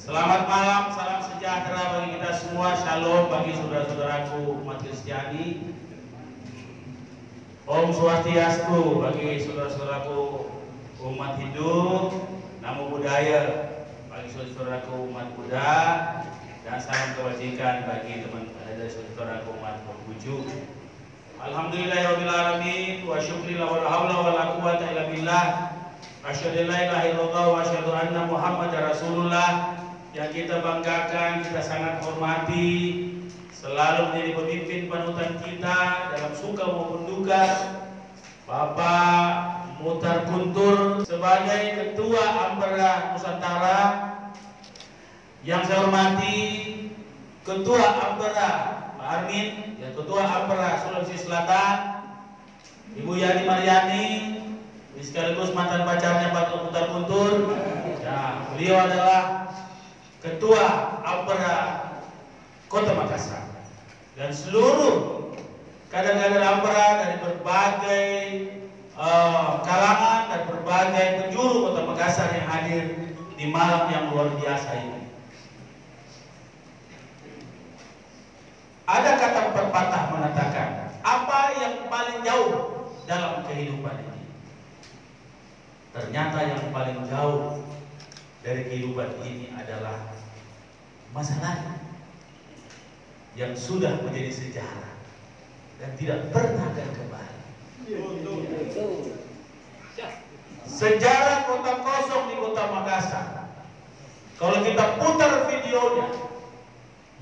Selamat malam, salam sejahtera bagi kita semua, shalom bagi saudara-saudaraku umat Kristiani. Om Swastiastu bagi saudara-saudaraku umat Hindu, Namo Buddhaya bagi saudara-saudaraku umat Buddha, dan salam kebajikan bagi saudara-saudaraku umat Konghucu. Alhamdulillahirabbil alamin wa syukri la haula wala quwwata illa billah. Asyhadu an la ilaha illallah wa asyhadu anna Muhammadar Rasulullah. Yang kita banggakan, kita sangat hormati, selalu menjadi pemimpin panutan kita dalam suka maupun duka, Bapak Mutar Guntur sebagai Ketua Ampera Nusantara. Yang saya hormati Ketua Ampera Pak Armin, ya, Ketua Ampera Sulawesi Selatan Ibu Yani Mariani, sekaligus mantan pacarnya Pak Mutar Guntur. Ya, beliau adalah Ketua Ampera Kota Makassar, dan seluruh kader-kader Ampera dari berbagai kalangan dan berbagai penjuru Kota Makassar yang hadir di malam yang luar biasa ini. Ada kata pepatah mengatakan, apa yang paling jauh dalam kehidupan ini? Ternyata yang paling jauh dari kehidupan ini adalah masa lalu yang sudah menjadi sejarah dan tidak pernah akan kembali. Sejarah kota kosong di Kota Makassar, kalau kita putar videonya,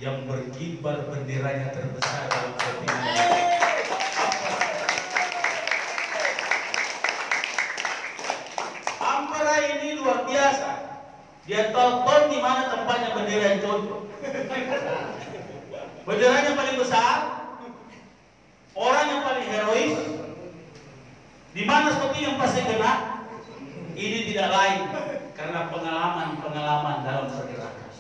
yang berkibar benderanya terbesar dalam kontingen Ampera ini luar biasa. Dia tonton di mana tempatnya bendera yang contoh. Benderanya paling besar, orang yang paling herois, di mana seperti yang pasti kena. Ini tidak lain karena pengalaman dalam pergerakan.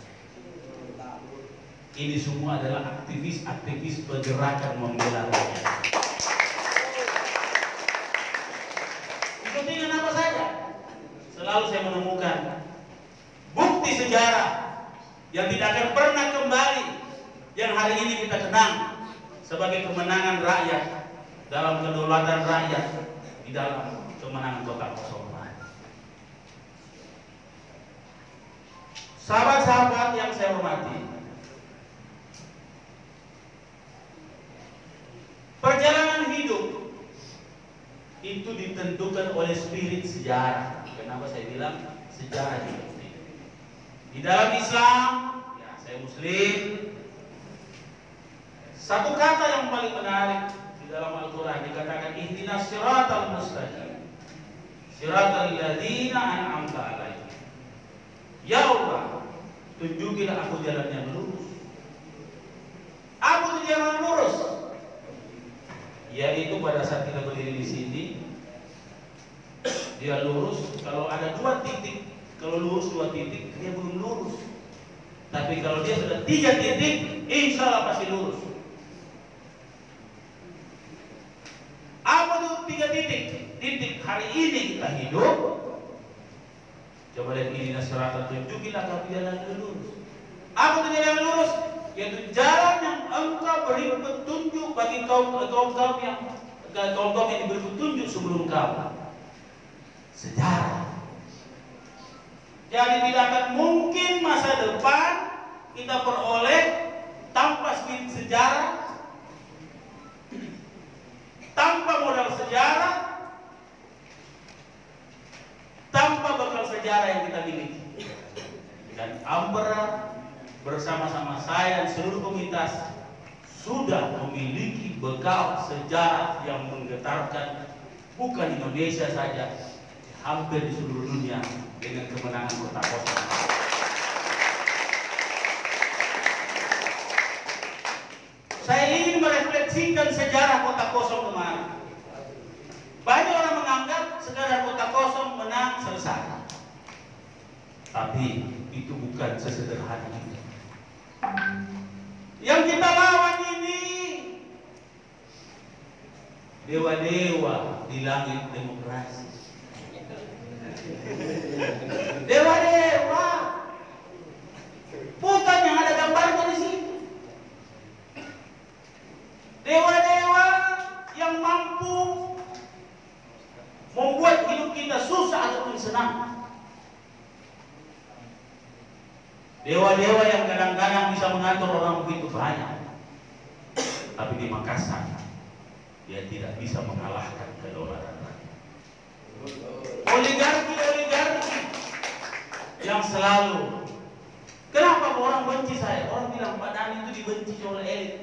Ini semua adalah aktivis-aktivis pergerakan membela rakyat. Kepentingan apa saja? Selalu saya menemukan bukti sejarah yang tidak akan pernah kembali, yang hari ini kita kenang sebagai kemenangan rakyat dalam kedaulatan rakyat di dalam kemenangan Kota Kosong. Sahabat-sahabat yang saya hormati, perjalanan hidup itu ditentukan oleh spirit sejarah. Kenapa saya bilang sejarah hidup? Di dalam Islam, ya, saya Muslim. Satu kata yang paling menarik di dalam Al-Quran dikatakan ihdinas siratal mustaqim, siratal ladzina an'amta alaihim. Ya Allah, tunjukilah aku jalan yang lurus. Apa itu jalan lurus? Yaitu pada saat kita berdiri di sini, dia lurus. Kalau ada 2 titik, kalau lurus 2 titik, dia belum lurus. Tapi kalau dia sudah 3 titik, insya Allah pasti lurus. Apa itu 3 titik? Titik hari ini kita hidup. Coba lihat ini, nasrata, tunjukilah kami jalan yang lurus. Apa itu jalan yang lurus? Yaitu jalan yang engkau beri petunjuk bagi kaum yang diberi petunjuk sebelum kamu. Sejarah. Jadi tidak akan mungkin masa depan kita peroleh tanpa spirit sejarah, tanpa modal sejarah, tanpa bekal sejarah yang kita miliki. Dan Ampera bersama-sama saya dan seluruh komunitas sudah memiliki bekal sejarah yang menggetarkan bukan Indonesia saja, hampir di seluruh dunia dengan kemenangan Kota Kosong. Saya ingin merefleksikan sejarah Kota Kosong kemarin. Banyak orang menganggap sekadar Kota Kosong menang selesai. Tapi itu bukan sesederhana itu. Yang kita lawan ini dewa-dewa di langit demokrasi. Dewa-dewa Dewa-dewa yang kadang-kadang bisa mengatur orang begitu banyak, tapi di Makassar dia tidak bisa mengalahkan kedaulatan rakyat. Oligarki yang selalu, kenapa orang benci saya? Orang bilang Pak Dhani itu dibenci oleh elit.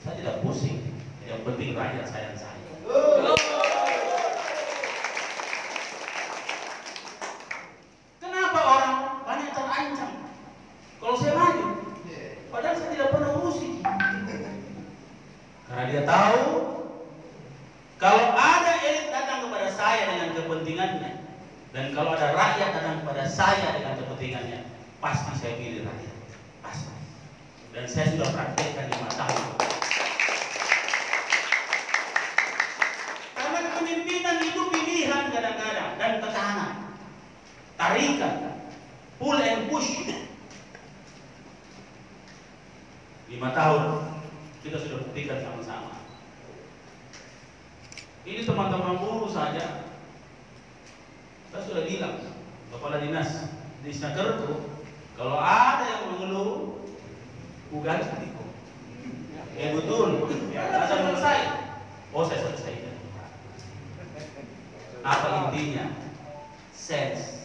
Saya tidak pusing, yang penting rakyat sayang saya. Kenapa orang banyak terancam kalau saya maju? Padahal saya tidak pernah urusi. Karena dia tahu kalau ada elit datang kepada saya dengan kepentingannya, dan kalau ada rakyat datang kepada saya dengan kepentingannya, pasti saya pilih rakyat. Pasti. Dan saya sudah praktekkan 5 tahun. Karena kepemimpinan itu pilihan kadang-kadang dan tekanan, tarikan, pull and push. 5 tahun kita sudah buktikan sama-sama. Ini teman-teman buruh saja. Saya sudah bilang, Kepala Dinas di Snakerto, kalau ada yang mengeluh, ganti. Betul. Saya selesai. Oh, saya selesai. Apa intinya? Sense,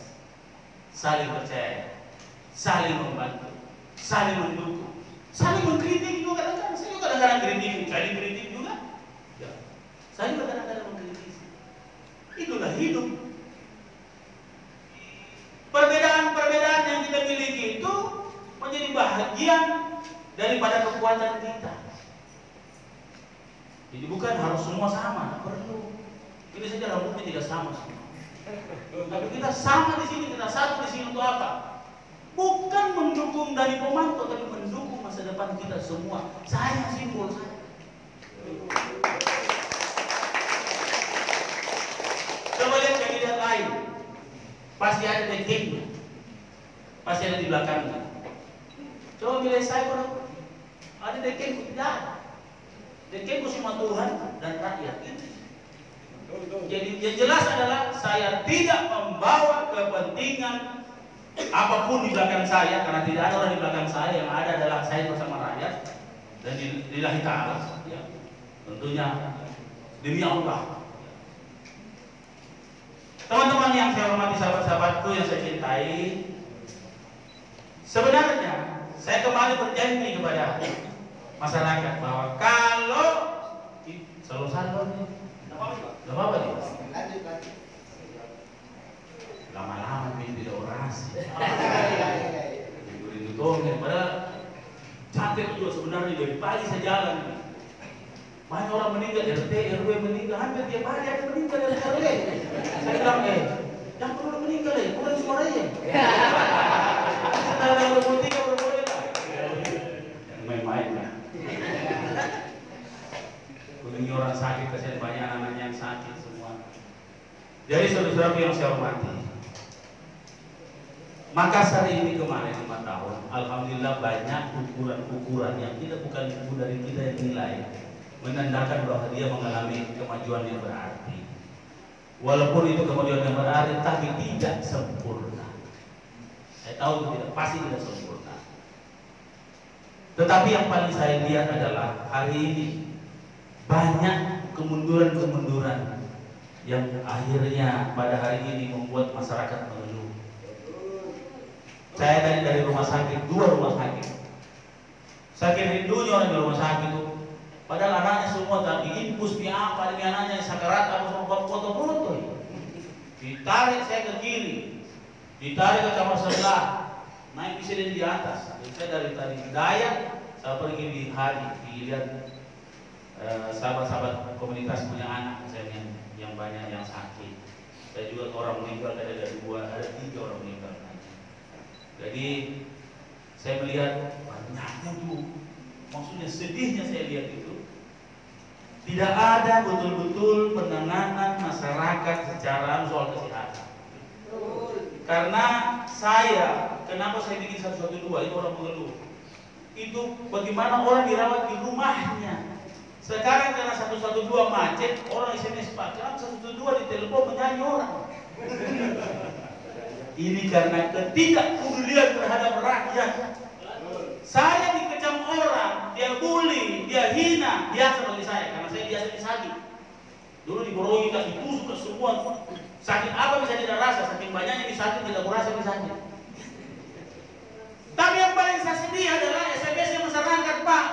saling percaya, saling membantu, saling mendukung, saling mengkritik juga kadang-kadang. Saya juga kadang-kadang kritik, saling kritik juga. Ya. Saya juga kadang-kadang mengkritisi. Itulah hidup. Perbedaan-perbedaan yang kita miliki itu menjadi bahagian daripada kekuatan kita. Jadi bukan harus semua sama, perlu. Ini saja rambutnya tidak sama semua. Tapi kita sama di sini, kita satu di sini untuk apa? Bukan mendukung dari Pomanto, tapi mendukung masa depan kita semua. Saya simbol saya. Coba lihat kandidat lain, pasti ada dekengnya, pasti ada di belakangnya. Coba pilih saya, bro. Ada dekeng? Tidak ada. Dekengku cuma Tuhan dan rakyat. Jadi yang jelas adalah saya tidak membawa kepentingan apapun di belakang saya, karena tidak ada orang di belakang saya. Yang ada adalah saya bersama rakyat dan lillahi ta'ala, ya. Tentunya demi Allah. Teman-teman yang saya hormati, sahabat-sahabatku yang saya cintai, sebenarnya saya kembali berjanji kepada masyarakat bahwa kalau selalu sadar, nggak apa-apa nih. Lama-lama tidak orasi. Itu padahal capek juga sebenarnya, dari pagi saya jalan. Banyak orang meninggal, RT, RW meninggal, hampir tiap hari ada meninggal dari RW. Saya bilang, yang perlu meninggal kurang suaranya. Setelah yang berpolitik boleh lah. Yang main-main lah. Kuning orang sakit, kasihan banyak anak-anak yang sakit semua. Jadi saudara-saudara yang saya hormati, Makassar ini kemarin 5 tahun, alhamdulillah banyak ukuran-ukuran yang bukan dari kita yang nilai, menandakan bahwa dia mengalami kemajuan yang berarti. Walaupun itu kemajuan yang berarti, tapi tidak sempurna. Saya tahu itu pasti tidak sempurna. Tetapi yang paling saya lihat adalah hari ini banyak kemunduran-kemunduran yang akhirnya pada hari ini membuat masyarakat mengeluh. Saya tadi dari rumah sakit, 2 rumah sakit. Saking rindunya orang di rumah sakit itu. Padahal anaknya semua tapi infus di apa, ini anaknya sakarat apa semua foto-foto. Ditarik saya ke kiri, ditarik ke kamar sebelah, naik presiden di atas. Jadi saya dari tadi Dayak, saya pergi di hari, dilihat sahabat-sahabat komunitas punya anak saya yang banyak yang sakit. Saya juga orang meninggal, ada 3 orang meninggal. Jadi saya melihat banyaknya tuh, maksudnya sedihnya saya lihat itu tidak ada betul-betul penanganan masyarakat secara soal kesehatan. Karena kenapa saya bikin 112 itu orang mengeluh. Itu bagaimana orang dirawat di rumahnya. Sekarang karena 112 macet, orang SMS Pak, 112 di telepon menyanyi orang. Ini karena ketidakpedulian terhadap rakyat. Saya dikecam orang, dia bully, dia hina, biasa bagi saya karena saya biasa disakiti. Dulu diborongi kaki tusuk ke semua. Sakit apa bisa tidak rasa, saking banyaknya disakiti tidak merasa disakiti. Tapi yang paling saya sedih adalah SMS yang masyarakat, Pak.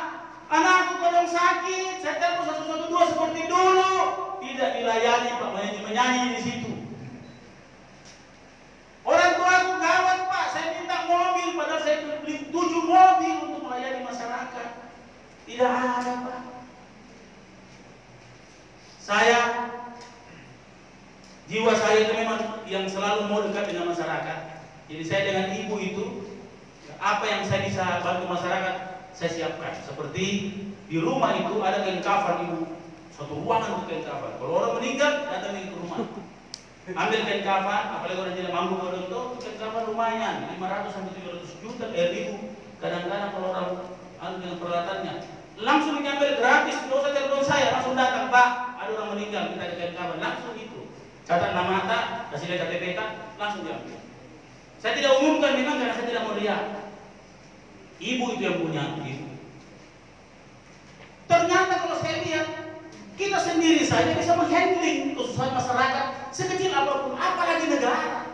Anakku kadang sakit, saya telepon 112 seperti dulu, tidak dilayani, Pak, menyanyi di situ. Orang tua aku gawat, Pak, saya minta mobil, padahal saya beli 7 mobil untuk melayani masyarakat. Tidak ada, Pak. Jiwa saya itu memang yang selalu mau dekat dengan masyarakat. Jadi saya dengan ibu itu, apa yang saya bisa bantu masyarakat, saya siapkan. Seperti di rumah itu ada kain kafan ibu, satu ruangan untuk kain kafan. Kalau orang meninggal, datang ke rumah, ambil kain kafan, apalagi orang tidak mampu untuk kain kafan lumayan, 500 sampai 700 juta, ribu. Kadang-kadang kalau orang dengan peralatannya, langsung diambil gratis, tidak usah telepon saya, langsung datang, Pak, ada orang meninggal, kita ada kain kafan, langsung itu. Catat nama tak, kasih lihat KTP tak, langsung diambil. Saya tidak umumkan memang karena saya tidak mau lihat. Ibu itu yang punya, ibu. Ternyata kalau saya lihat, kita sendiri saja bisa menghandling kesusahan masyarakat sekecil apapun, apalagi negara.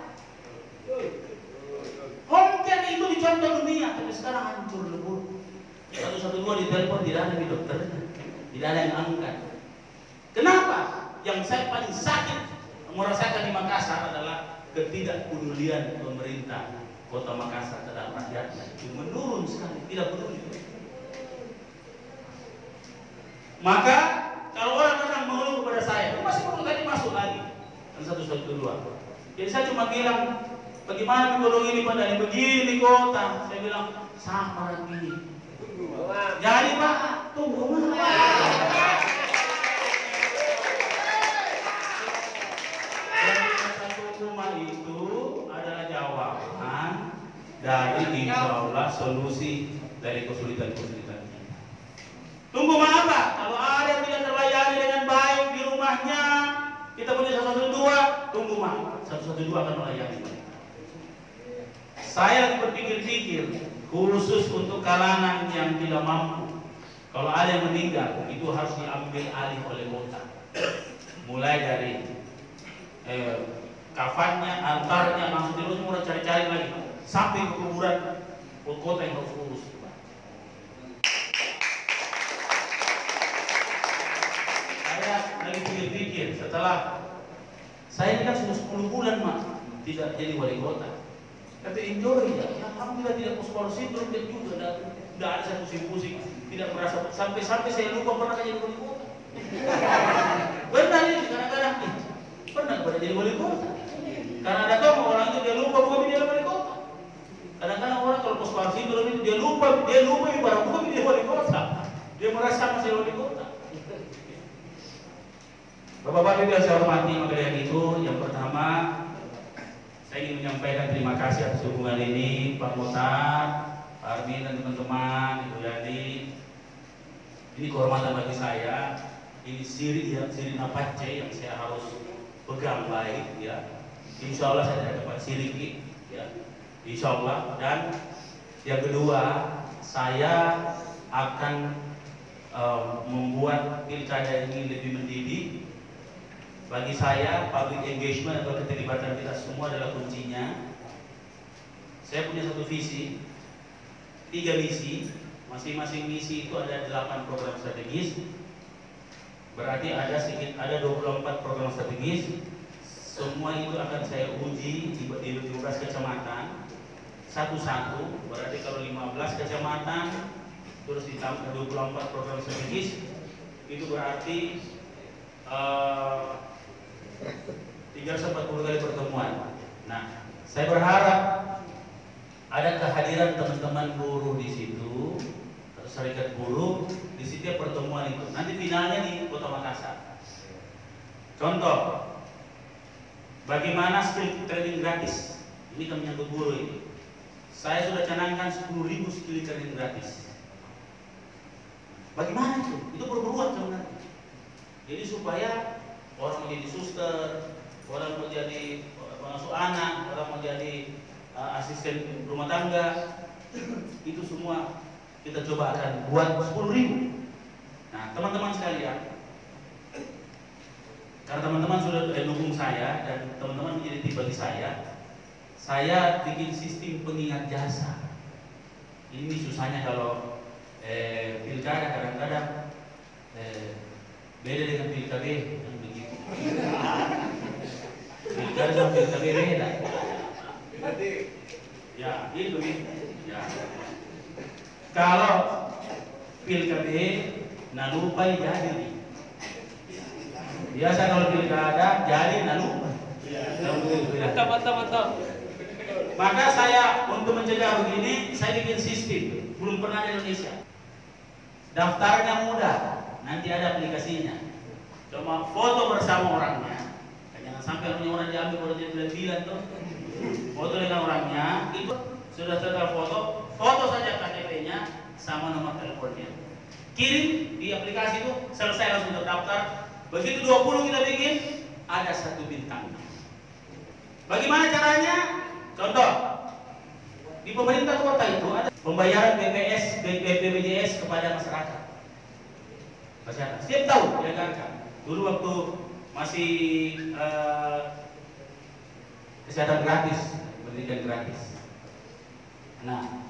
Home care itu dicontoh dunia, tapi sekarang hancur lebur. 112 ditelepon, tidak ada di dokternya, tidak ada yang angkat. Kenapa? Yang saya paling sakit merasakan di Makassar adalah ketidakpedulian pemerintah Kota Makassar terhadap rakyatnya. Itu menurun sekali, tidak peduli. Maka kalau orang datang mengeluh kepada saya, masih perlu tadi masuk lagi dan 112. Jadi saya cuma bilang, bagaimana kalau ini pada begini kota? Saya bilang sama lagi. Jadi Pak, tunggu rumah itu adalah jawaban dari insya Allah solusi dari kesulitan-kesulitan kita. Tunggu apa? Kalau ada yang tidak terlayani dengan baik di rumahnya, kita punya 112, tunggu 112 akan melayani. Saya lagi berpikir-pikir khusus untuk kalangan yang tidak mampu. Kalau ada yang meninggal, itu harus diambil alih oleh kota. Mulai dari kafannya, antarnya, langsung terus mulai cari-cari lagi sampai ke kuburan kota yang harus urus. Saya lagi pikir-pikir setelah saya ini kan sudah 10 bulan tidak jadi wali kota. Tapi enjoy ya, alhamdulillah tidak post-post sindrom juga, tidak ada saya pusing-pusing, tidak merasa sampai saya lupa pernah jadi wali kota. Benar ini kadang-kadang pernah pada jadi wali kota. Karena ada tahu orang itu dia lupa bukan dia wali kota. Kadang-kadang orang kalau post-post sindrom itu dia lupa barang bukan dia wali kota. Dia merasa masih wali kota. Bapak-bapak yang saya hormati, maka dari itu yang pertama saya ingin menyampaikan terima kasih atas dukungan ini Pak Motar, Pak Armin dan teman-teman, Ibu Yani. Ini kehormatan bagi saya. Ini siri napace yang saya harus pegang baik ya. Insya Allah saya tidak dapat siriki ya. Insya Allah. Dan yang kedua, saya akan membuat pilkada ini lebih mendidik. Bagi saya, public engagement atau keterlibatan kita semua adalah kuncinya. Saya punya satu visi, 3 misi. Masing-masing misi itu ada 8 program strategis. Berarti ada 24 program strategis. Semua itu akan saya uji di 15 kecamatan satu-satu. Berarti kalau 15 kecamatan terus ditambah 24 program strategis, itu berarti 340 kali pertemuan. Nah, saya berharap ada kehadiran teman-teman buruh di situ atau serikat buruh di setiap pertemuan itu. Nanti finalnya di Kota Makassar. Contoh, bagaimana skill training gratis? Ini kan menyangkut buruh ini. Saya sudah canangkan 10.000 skill training gratis. Bagaimana itu? Itu berbuat sebenarnya. Jadi supaya orang menjadi suster, orang menjadi pengasuh anak, orang mau jadi asisten rumah tangga, itu semua kita coba akan buat 10.000. Nah, teman-teman sekalian, karena teman-teman sudah dukung saya dan teman-teman menjadi tim bagi saya bikin sistem pengingat jasa. Ini susahnya kalau pilkada kadang-kadang beda dengan pilkada yang begitu. Pilkada sama pilkada beda. Ya, itu ya. Kalau pilkada nalupai jadi. Biasa kalau pilkada jadi nalupai. Mantap. Maka saya untuk mencegah begini, saya bikin sistem. Belum pernah di Indonesia. Daftarnya mudah, nanti ada aplikasinya. Cuma foto bersama orangnya. Jangan sampai punya orang diambil kalau dia bilang tuh. Foto dengan orangnya, itu sudah setelah foto saja KTP-nya sama nomor teleponnya. Kirim di aplikasi itu, selesai langsung terdaftar. Begitu 20 kita bikin, ada 1 bintang. Bagaimana caranya? Contoh, di pemerintah kota itu ada pembayaran BPJS kepada masyarakat. Setiap tahun dianggarkan. Dulu waktu masih kesehatan gratis, pendidikan gratis. Nah,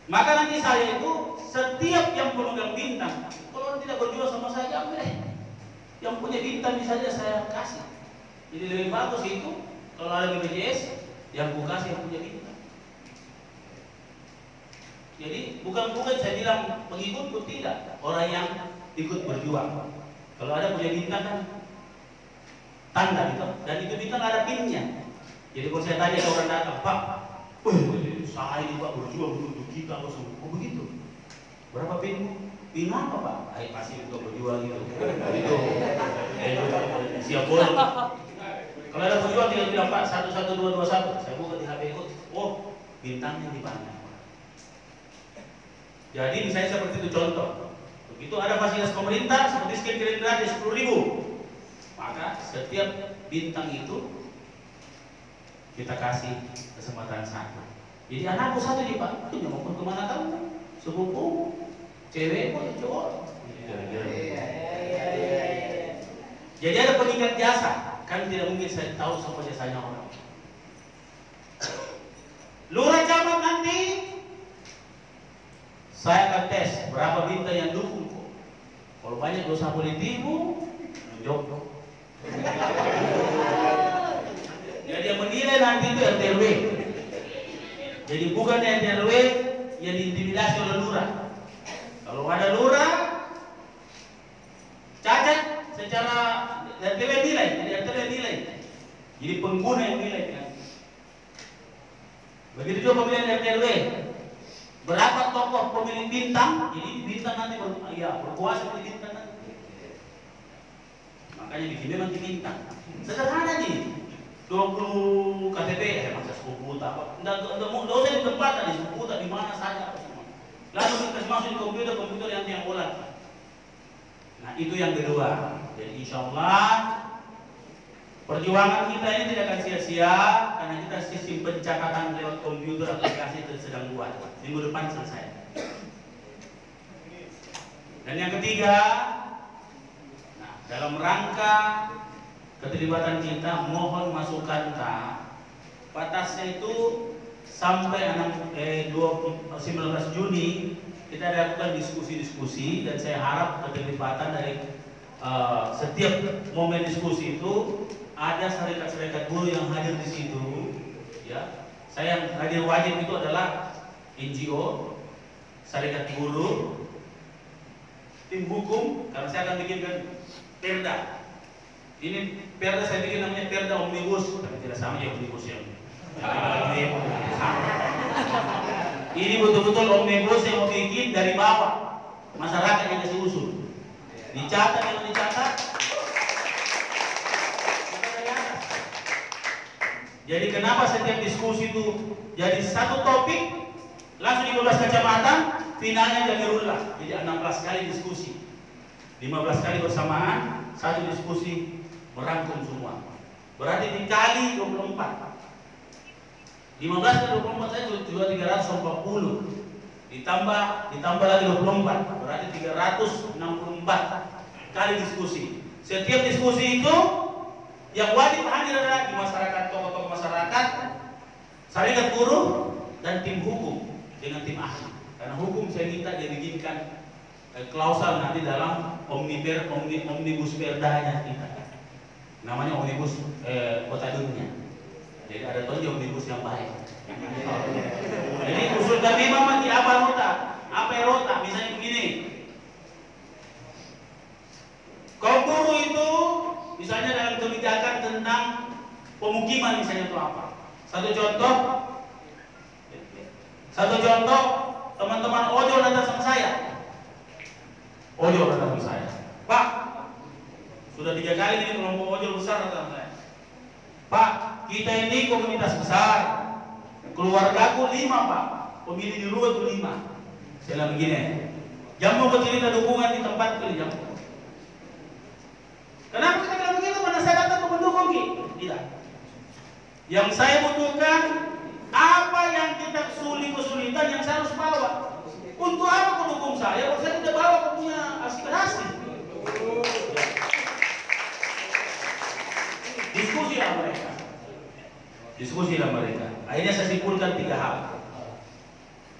maka nanti saya itu setiap yang pemegang bintang, kalau orang tidak berjual sama saya, ambil. Yang punya bintang misalnya saya kasih. Jadi lebih bagus itu kalau ada BPJS yang buka kasih yang punya bintang. Jadi bukan saya bilang pengikutku, tidak, orang yang ikut berjuang. Kalau ada punya bintang kan tanda gitu, dan itu bintang ada pinnya. Jadi kalau saya tanya ke orang datang, Pak, saya ini Pak berjuang untuk kita, oh begitu. Berapa pin? Pin apa Pak? Pasti untuk berjuang gitu. Itu siap boleh. Kalau ada berjuang tinggal bilang Pak 11221. Saya buka di HP itu, oh bintangnya di mana? Jadi misalnya seperti itu contoh. Begitu ada fasilitas pemerintah seperti skincare gratis 10.000. Maka setiap bintang itu kita kasih kesempatan satu. Jadi anakku satu nih Pak, itu mau kemana kamu? Sepupu, cewek atau cowok? Jadi ada pengingat jasa, kan tidak mungkin saya tahu siapa jasanya orang. Lurah camat nanti saya akan tes berapa bintang yang dukung. Kalau banyak dosa politikmu, menjawab. Jadi yang menilai nanti itu RT RW. Jadi bukan RT RW yang diintimidasi oleh lurah. Kalau ada lurah cacat secara RT RW nilai, jadi RT RW nilai. Jadi pengguna yang nilai kan. Begitu juga pemilihan RT RW. Berapa tokoh pemilik bintang, jadi bintang nanti berkuasa di bintang nanti. Makanya di sini nanti bintang. Sederhana nih. 20 KTP ya masa 10 juta apa? Enggak usah di tempat tadi 10 juta di mana saja apa semua. Lalu kita masuk di komputer yang olah. Nah, itu yang kedua. Jadi insyaallah perjuangan kita ini tidak akan sia-sia karena kita sistem pencatatan lewat komputer aplikasi itu sedang buat. Minggu depan selesai. Dan yang ketiga, nah, dalam rangka keterlibatan kita mohon masukan batasnya itu sampai 19 Juni kita lakukan diskusi-diskusi dan saya harap keterlibatan dari setiap momen diskusi itu ada serikat-serikat buruh yang hadir di situ, ya. Saya yang hadir wajib itu adalah NGO, serikat buruh, tim hukum, karena saya akan bikinkan perda. Ini perda saya bikin namanya perda omnibus, tapi tidak sama ya omnibus yang ini betul-betul omnibus yang mau bikin dari bawah, masyarakat yang kasih usul. Dicatat kalau dicatat. Jadi kenapa setiap diskusi itu jadi satu topik, langsung 15 kacamata, finalnya jadi ulang. Jadi 16 kali diskusi, 15 kali bersamaan, satu diskusi merangkum semua. berarti dikali 24. 15 kali 24 saya juga 340. Ditambah lagi 24, berarti 364 kali diskusi. Setiap diskusi itu yang wajib hadir adalah di masyarakat, tokoh-tokoh masyarakat, serikat buruh, dan tim hukum dengan tim ahli. Karena hukum saya minta dia bikinkan klausal nanti dalam omnibus perdanya kita. Namanya omnibus kota dunia. Jadi ada tonjol omnibus yang baik. Jadi usul kami memang di apa rota, misalnya begini. Kaum buruh itu misalnya dalam kebijakan tentang pemukiman misalnya itu apa? Satu contoh teman-teman ojol datang sama saya. Pak, sudah 3 kali ini kelompok ojol besar datang sama saya. Pak, kita ini komunitas besar. Keluargaku 5 Pak, pemilih di luar itu 5. Saya bilang begini, jamu bercerita dukungan di tempat pilih jamu. Kenapa kita bilang begitu? Karena saya datang untuk mendukung kita. Tidak. Yang saya butuhkan apa yang kita kesulitan yang saya harus bawa. Untuk apa kau dukung saya? Kalau saya tidak bawa kau punya aspirasi. Diskusilah mereka. Akhirnya saya simpulkan 3 hal.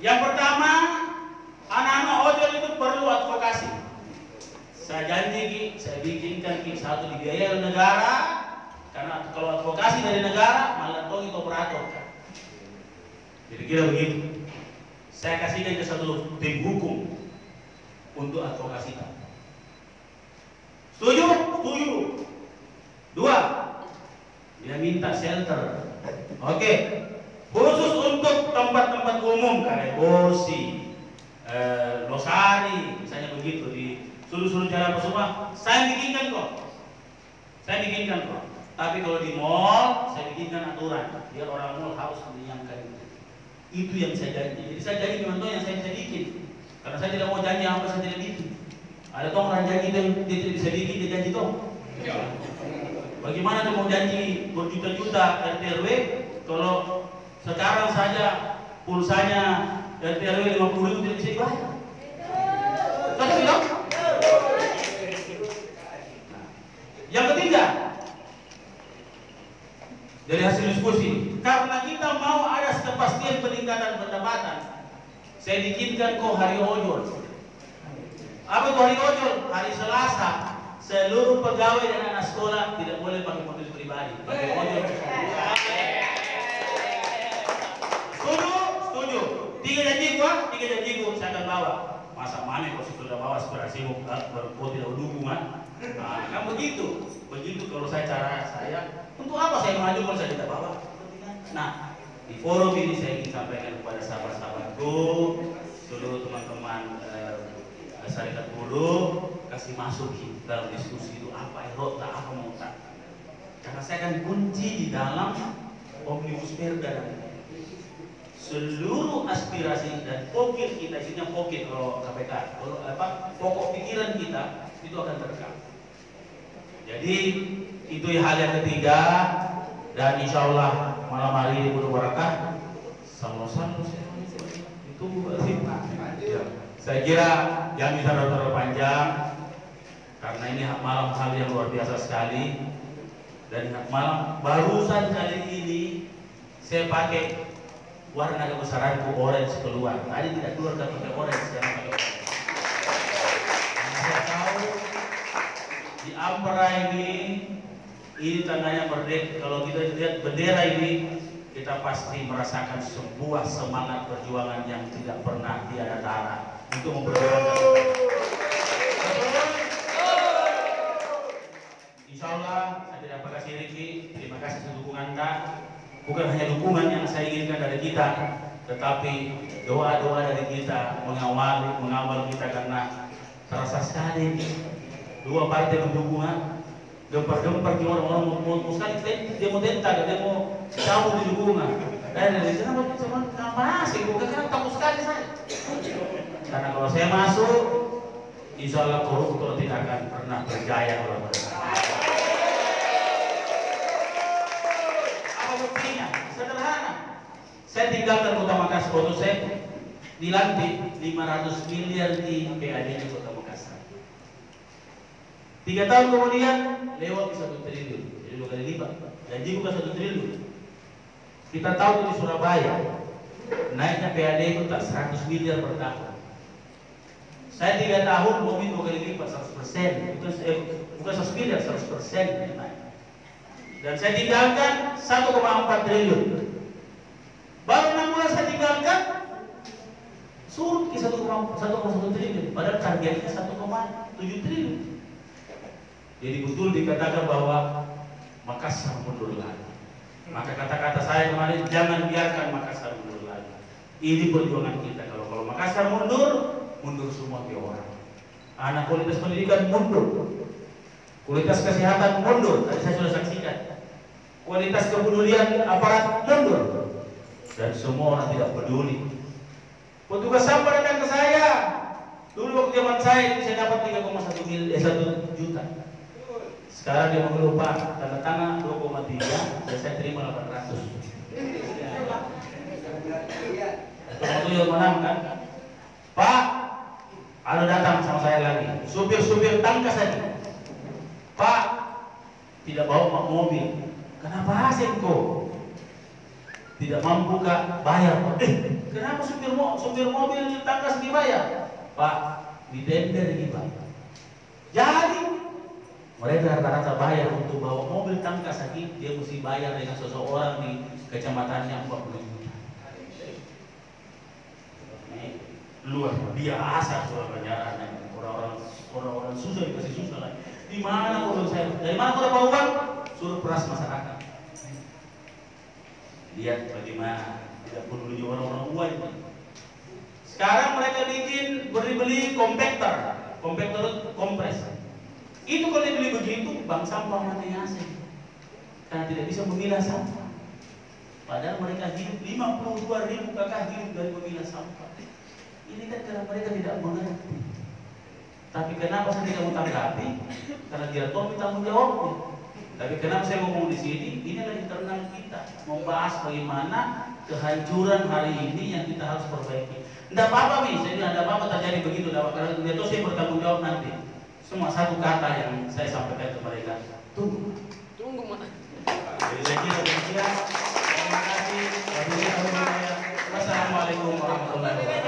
Yang pertama, anak-anak ojol itu perlu advokasi. Saya janji saya bikinkan satu dibiayai oleh negara, karena kalau advokasi dari negara malah itu operator. Jadi kira begitu. Saya kasihkan ke satu tim hukum untuk advokasi. Setuju? Setuju. 2, dia minta shelter. Oke, khusus untuk tempat-tempat umum kayak Bosi, Losari, misalnya begitu di seluruh jalan semua, saya bikinkan kok. Tapi kalau di mall, saya bikinkan aturan biar orang mall harus menyiapkan itu. Itu yang saya janji. Jadi saya janji contoh yang saya bisa bikin. Karena saya tidak mau janji apa saya tidak bikin. Ada orang janji yang dia tidak bisa bikin, dia janji toh. Bagaimana dia mau janji berjuta-juta RT RW kalau sekarang saja pulsanya RT RW 50.000 tidak bisa dibayar. Kan bilang? Yang ketiga, dari hasil diskusi, karena kita mau ada kepastian peningkatan pendapatan, saya bikinkan kok hari ojol. Apa itu hari ojol? Hari Selasa, seluruh pegawai dan anak sekolah tidak boleh pakai mobil pribadi, pakai ojol. Setuju. 3 janjiku saya akan bawa. Masa mana kau sudah bawa aspirasimu, kau tidak dukungan? Nah, kan begitu kalau cara saya, untuk apa saya maju kalau saya tidak bawa? Nah, di forum ini saya ingin sampaikan kepada sahabat-sahabatku, seluruh teman-teman serikat buruh, kasih masuk dalam diskusi itu apa erota, apa mau tak. Karena saya akan kunci di dalam omnibus perda seluruh aspirasi dan pokok kita, isinya pokok kalau KPK, kalau pokok pikiran kita itu akan terekam. Jadi itu hal yang ketiga, dan insya Allah malam hari ini penuh berkah. Sama-sama itu saya kira jangan bisa terlalu panjang karena ini malam hal yang luar biasa sekali, dan malam barusan kali ini saya pakai warna kebesaranku orange keluar. Tadi tidak keluar dan pakai orange, jangan pakai orange. Saya tahu di Ampera ini tandanya merdeka. Kalau kita lihat bendera ini, kita pasti merasakan sebuah semangat perjuangan yang tidak pernah tiada tara untuk memperjuangkan. Insya Allah saya tidak pakai Riki. Terima kasih atas dukungan Anda. Bukan hanya dukungan yang saya inginkan dari kita, tetapi doa-doa dari kita mengawal kita, karena terasa sekali 2 partai pendukung gempar-gempar di orang-orang mau sekali dia mau tentang, dia mau cabut di dukungan. Dan dari sana cuma masih bukan, karena takut sekali saya. Karena kalau saya masuk, insya Allah koruptor tidak akan pernah berjaya kalau mereka. saya tinggalkan Kota Makassar, waktu saya dilantik 500 miliar di PAD di Kota Makassar. 3 tahun kemudian lewat di 1 triliun, jadi 2 kali lipat. Janji bukan 1 triliun. Kita tahu di Surabaya naiknya PAD itu tak 100 miliar per tahun. Saya 3 tahun mobil 2 kali lipat 100%, bukan 100 miliar, 100% naik. Dan saya tinggalkan 1,4 triliun. Baru 6 bulan saya tinggalkan surut ke 1,1 triliun, padahal targetnya 1,7 triliun. Jadi betul dikatakan bahwa Makassar mundur lagi. Maka kata-kata saya kemarin, jangan biarkan Makassar mundur lagi. Ini perjuangan kita. Kalau Makassar mundur semua ke orang. Anak kualitas pendidikan mundur, kualitas kesehatan mundur. Tadi saya sudah saksikan. Kualitas kepedulian aparat mundur, dan semua orang tidak peduli. Petugas sampah datang ke saya. Dulu waktu zaman saya dapat 3,1 juta. Sekarang dia mengeluh, Pak, tanda tangan 2,3 dan saya terima 800. Waktu yang menang kan, Pak, ada datang sama saya lagi, supir tangkas saja. Pak, tidak bawa mobil. Kenapa Asenko tidak mampu bayar? Kenapa supir mobil tangkas dibayar? Pak, di tender dibayar. Jadi mereka rata-rata bayar untuk bawa mobil tangkas lagi, dia mesti bayar dengan seseorang di kecamatannya 40 juta. Ini luar biasa Surabaya. Orang-orang susah dikasih susah lagi. Di mana uang saya? Dari mana kau dapat uang? Suruh peras masyarakat. Lihat bagaimana tidak peduli orang-orang uang. Sekarang mereka bikin beli kompakter kompres. Itu kalau dibeli begitu, bank sampah mati asing. Karena tidak bisa memilah sampah. Padahal mereka hidup 52.000 kakak hidup dari memilah sampah. Ini kan karena mereka tidak mengerti. Tapi kenapa saya tidak mau tanggapi? Karena dia tahu tanggung jawabnya. Tapi kenapa saya ngomong di sini? Ini adalah internal kita, membahas bagaimana kehancuran hari ini yang kita harus perbaiki. Tidak apa-apa nih, saya bilang tidak apa-apa terjadi begitu, karena dia tahu saya bertanggung jawab nanti. Semua satu kata yang saya sampaikan ke mereka, tunggu mana. Jadi saya kira demikian. Terima kasih. Wassalamualaikum warahmatullahi wabarakatuh.